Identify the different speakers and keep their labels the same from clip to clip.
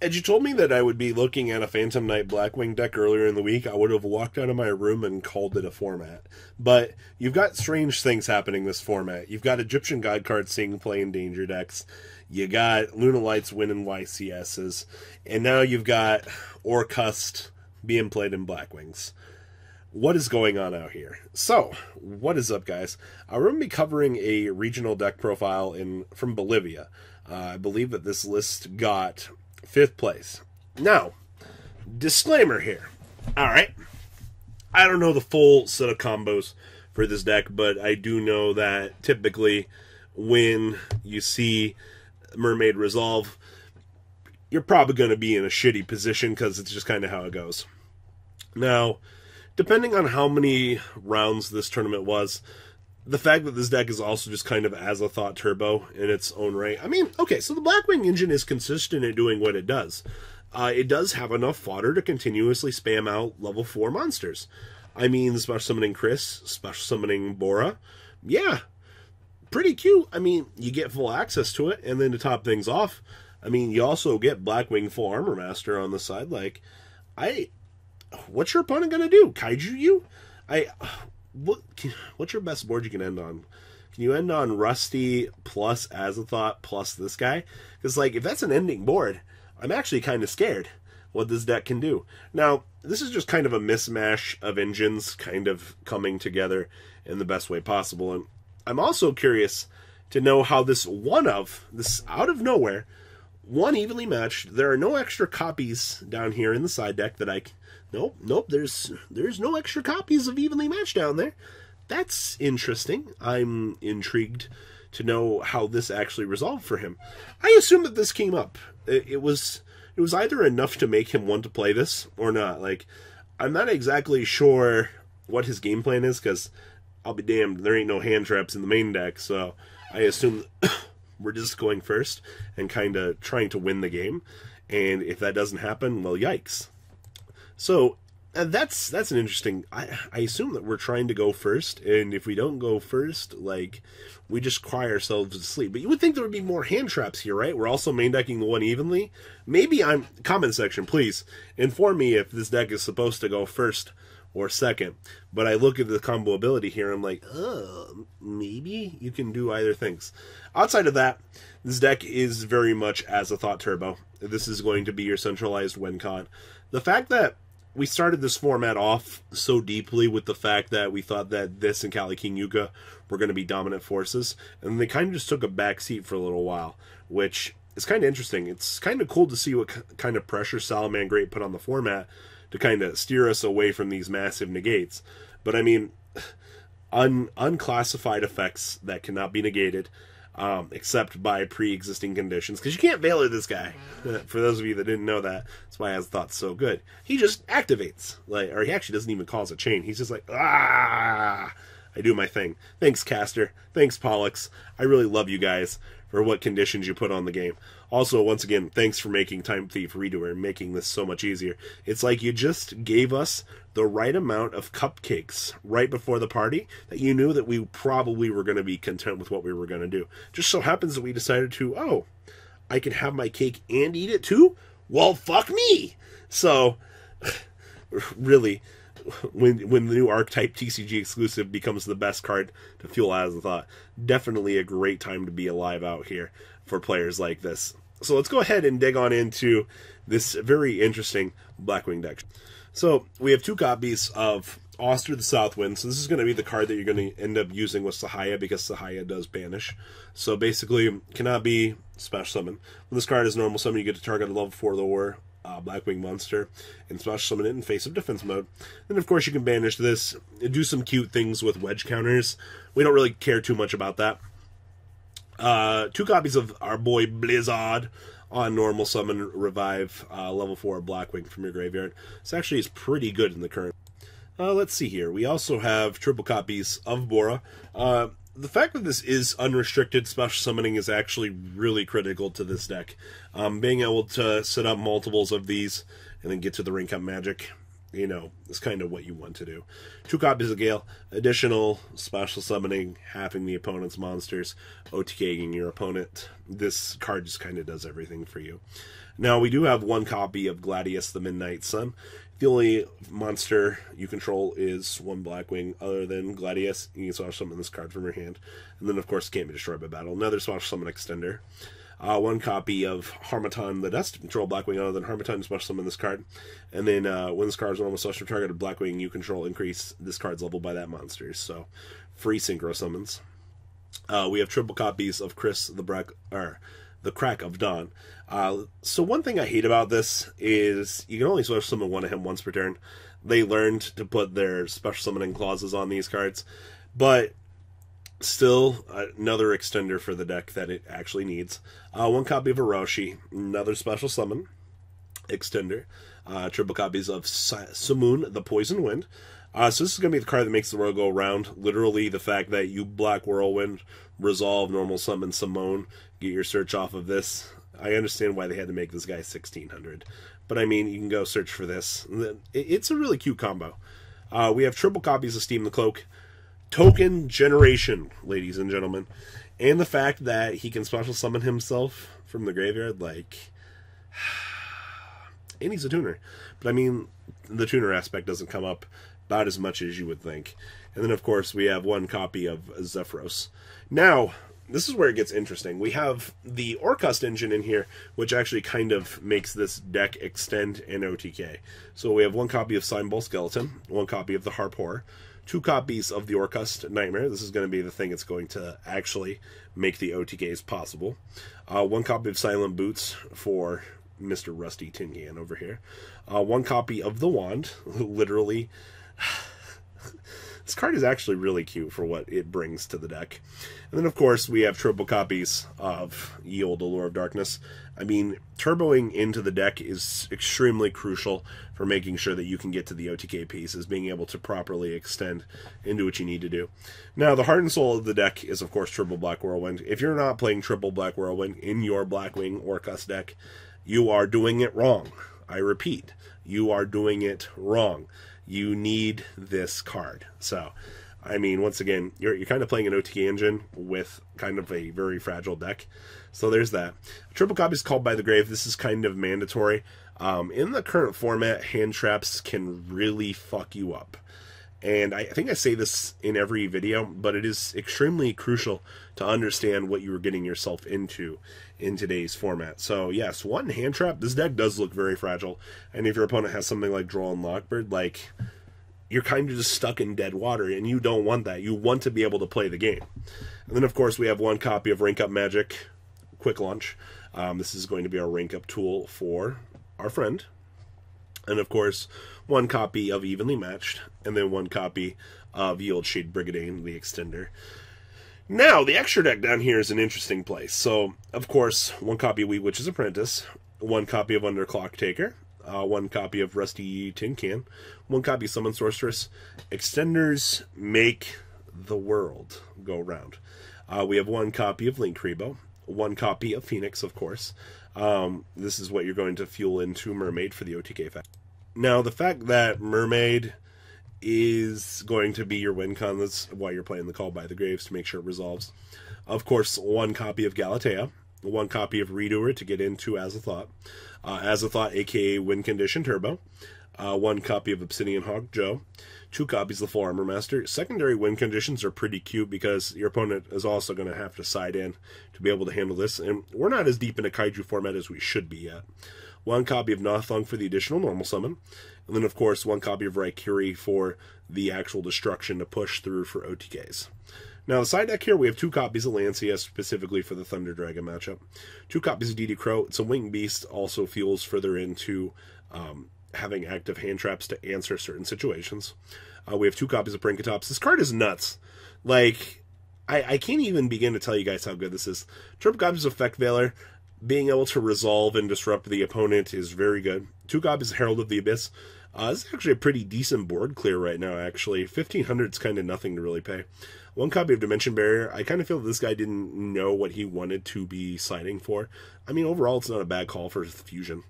Speaker 1: Had you told me that I would be looking at a Phantom Knight Blackwing deck earlier in the week, I would have walked out of my room and called it a format. But you've got strange things happening this format. You've got Egyptian God cards seeing play in danger decks. You got Lunalights winning YCSs. And now you've got Orcust being played in Blackwings. What is going on out here? So, what is up, guys? We're going to be covering a regional deck profile from Bolivia. I believe that this list got 5th place. Now, disclaimer here. Alright, I don't know the full set of combos for this deck, but I do know that typically when you see Mermaid Resolve, you're probably going to be in a shitty position because it's just kind of how it goes. Now, depending on how many rounds this tournament was, the fact that this deck is also just kind of as a thought turbo in its own right. I mean, okay, so the Blackwing engine is consistent at doing what it does. It does have enough fodder to continuously spam out level 4 monsters. I mean, special summoning Chris, special summoning Bora. Yeah, pretty cute. I mean, you get full access to it, and then to top things off, I mean, you also get Blackwing Full Armor Master on the side. Like, what's your opponent going to do? Kaiju you? What's your best board you can end on? Can you end on Rusty plus Azathoth plus this guy? Because, like, if that's an ending board, I'm actually kind of scared what this deck can do. Now, this is just kind of a mismatch of engines kind of coming together in the best way possible. And I'm also curious to know how this out of nowhere, one evenly matched, there are no extra copies down here in the side deck that Nope, there's no extra copies of evenly matched down there. That's interesting. I'm intrigued to know how this actually resolved for him. I assume that this came up. It was either enough to make him want to play this or not. Like, I'm not exactly sure what his game plan is, because I'll be damned, there ain't no hand traps in the main deck, so I assume we're just going first and kind of trying to win the game. And if that doesn't happen, well, yikes. So, that's an interesting... I assume that we're trying to go first, and if we don't go first, like, we just cry ourselves to sleep. But you would think there would be more hand traps here, right? We're also main decking the one evenly. Maybe comment section, please, inform me if this deck is supposed to go first or second. But I look at the combo ability here, I'm like, maybe you can do either things. Outside of that, this deck is very much as a thought turbo. This is going to be your centralized win con. The fact that we started this format off so deeply with the fact that we thought that this and Kali King Yugioh were going to be dominant forces, and they kind of just took a back seat for a little while, which is kind of interesting. It's kind of cool to see what kind of pressure Salaman Great put on the format to kind of steer us away from these massive negates. But I mean, unclassified effects that cannot be negated, except by pre-existing conditions, because you can't Veiler this guy. For those of you that didn't know that, that's why Azathoth's so good. He just activates, or he actually doesn't even cause a chain. He's just like, I do my thing. Thanks, Caster. Thanks, Pollux. I really love you guys for what conditions you put on the game. Also, once again, thanks for making Time Thief Redoer and making this so much easier. It's like you just gave us the right amount of cupcakes right before the party that you knew that we probably were going to be content with what we were going to do. Just so happens that we decided to, I can have my cake and eat it too? Well, fuck me! So, really, when the new Archetype TCG exclusive becomes the best card to fuel Azathoth, definitely a great time to be alive out here for players like this. So let's go ahead and dig on into this very interesting Blackwing deck. So we have 2 copies of Oster the Southwind. So this is going to be the card that you're going to end up using with Sahaya, because Sahaya does banish. So basically, cannot be special summon. When this card is normal summon, you get to target a level 4 lower Blackwing monster and special summon it in face of defense mode. Then of course you can banish this, do some cute things with wedge counters. We don't really care too much about that. 2 copies of our boy Blizzard on normal summon, revive level 4 Blackwing from your graveyard. This actually is pretty good in the current. Let's see here. We also have triple copies of Bora. The fact that this is unrestricted special summoning is actually really critical to this deck. Being able to set up multiples of these and then get to the rank up magic, is kind of what you want to do. 2 copies of Gale, additional special summoning, halving the opponent's monsters, OTKing your opponent. This card just kind of does everything for you. Now, we do have one copy of Gladius the Midnight Sun. The only monster you control is one Blackwing other than Gladius. You can special summon this card from your hand. And then, of course, it can't be destroyed by battle. Another special summon extender. One copy of Harmattan the Dust. Control Blackwing other than Harmattan, special summon this card. And then, when this card is normal special targeted Blackwing you control, increase this card's level by that monster. So, free synchro summons. We have triple copies of Chris the Crack of Dawn. So one thing I hate about this is you can only special summon one of him once per turn. They learned to put their special summoning clauses on these cards, but still another extender for the deck that it actually needs. One copy of Orochi, another special summon extender. Triple copies of Simoon the Poison Wind. So this is going to be the card that makes the world go around. Literally, the fact that you Black Whirlwind, resolve, normal summon Simone, get your search off of this. I understand why they had to make this guy 1600. But I mean, you can go search for this. It's a really cute combo. We have triple copies of Steam the Cloak. Token Generation, ladies and gentlemen. And the fact that he can special summon himself from the graveyard, like... And he's a tuner. But I mean, the tuner aspect doesn't come up about as much as you would think. And then, of course, we have one copy of Zephyros. Now, this is where it gets interesting. We have the Orcust engine in here, which actually kind of makes this deck extend in OTK. So we have one copy of Signball Skeleton, one copy of the Harp Horror, two copies of the Orcust Nightmare. This is going to be the thing that's going to actually make the OTKs possible. One copy of Silent Boots for Mr. Rusty Tin Can over here. One copy of the Wand, literally... This card is actually really cute for what it brings to the deck. And then, of course, we have triple copies of Ye Olde Allure of Darkness. I mean, turboing into the deck is extremely crucial for making sure that you can get to the OTK pieces, being able to properly extend into what you need to do. Now, the heart and soul of the deck is, of course, triple Black Whirlwind. If you're not playing triple Black Whirlwind in your Blackwing Orcust deck, you are doing it wrong. I repeat, you are doing it wrong. You need this card. So, I mean, once again, you're kind of playing an OTK engine with kind of a very fragile deck. So there's that. Triple copies Called by the Grave. This is kind of mandatory. In the current format, hand traps can really fuck you up. And I think I say this in every video, but it is extremely crucial to understand what you are getting yourself into in today's format. So yes, one hand trap. This deck does look very fragile. And if your opponent has something like Droll and Lockbird, like, you're kind of just stuck in dead water, and you don't want that. You want to be able to play the game. And then, of course, we have one copy of Rank Up Magic Quick Launch. This is going to be our rank up tool for our friend. And, of course, one copy of Evenly Matched, and then one copy of Ye Olde Shade Brigadine, the extender. Now, the extra deck down here is an interesting place. So, of course, one copy of Wee Witch's Apprentice, one copy of Underclock Taker, one copy of Rusty Tin Can, one copy of Summon Sorceress. Extenders make the world go round. We have one copy of Link Rebo, one copy of Phoenix, of course. This is what you're going to fuel into Mermaid for the OTK fact. Now, the fact that Mermaid is going to be your win con, that's why you're playing the Call by the Graves, to make sure it resolves. Of course, one copy of Galatea, one copy of Redoer to get into Azathoth, Azathoth aka Win Condition Turbo, one copy of Obsidian Hawk Joe, two copies of the Full Armor Master. Secondary win conditions are pretty cute because your opponent is also going to have to side in to be able to handle this, and we're not as deep in a Kaiju format as we should be yet. One copy of Nothung for the additional normal summon, and then, of course, one copy of Raikiri for the actual destruction to push through for OTKs. Now, the side deck here, we have two copies of Lancia, specifically for the Thunder Dragon matchup. Two copies of DD Crow. It's a Winged Beast, also fuels further into having active hand traps to answer certain situations. We have two copies of Prinkatops. This card is nuts. Like, I can't even begin to tell you guys how good this is. Triple copies of Effect Veiler. Being able to resolve and disrupt the opponent is very good. Two copies of Herald of the Abyss. This is actually a pretty decent board clear right now, actually. 1,500 is kind of nothing to really pay. One copy of Dimension Barrier. I kind of feel this guy didn't know what he wanted to be siding for. I mean, overall, it's not a bad call for Fusion.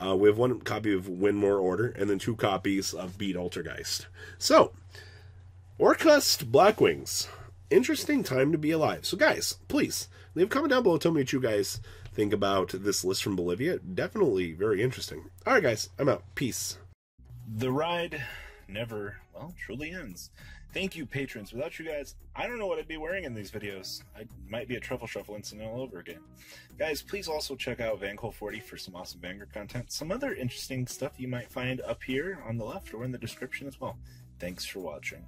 Speaker 1: We have one copy of Winmore Order, and then two copies of Beat Altergeist. So, Orcust Blackwings. Interesting time to be alive. So, guys, please, leave a comment down below. Tell me what you guys think about this list from Bolivia. Definitely very interesting. All right, guys, I'm out. Peace.
Speaker 2: The ride never, well, truly ends. Thank you, patrons. Without you guys, I don't know what I'd be wearing in these videos. I might be a truffle shuffle incident all over again. Guys, please also check out Vanquil40 for some awesome Vanguard content. Some other interesting stuff you might find up here on the left or in the description as well. Thanks for watching.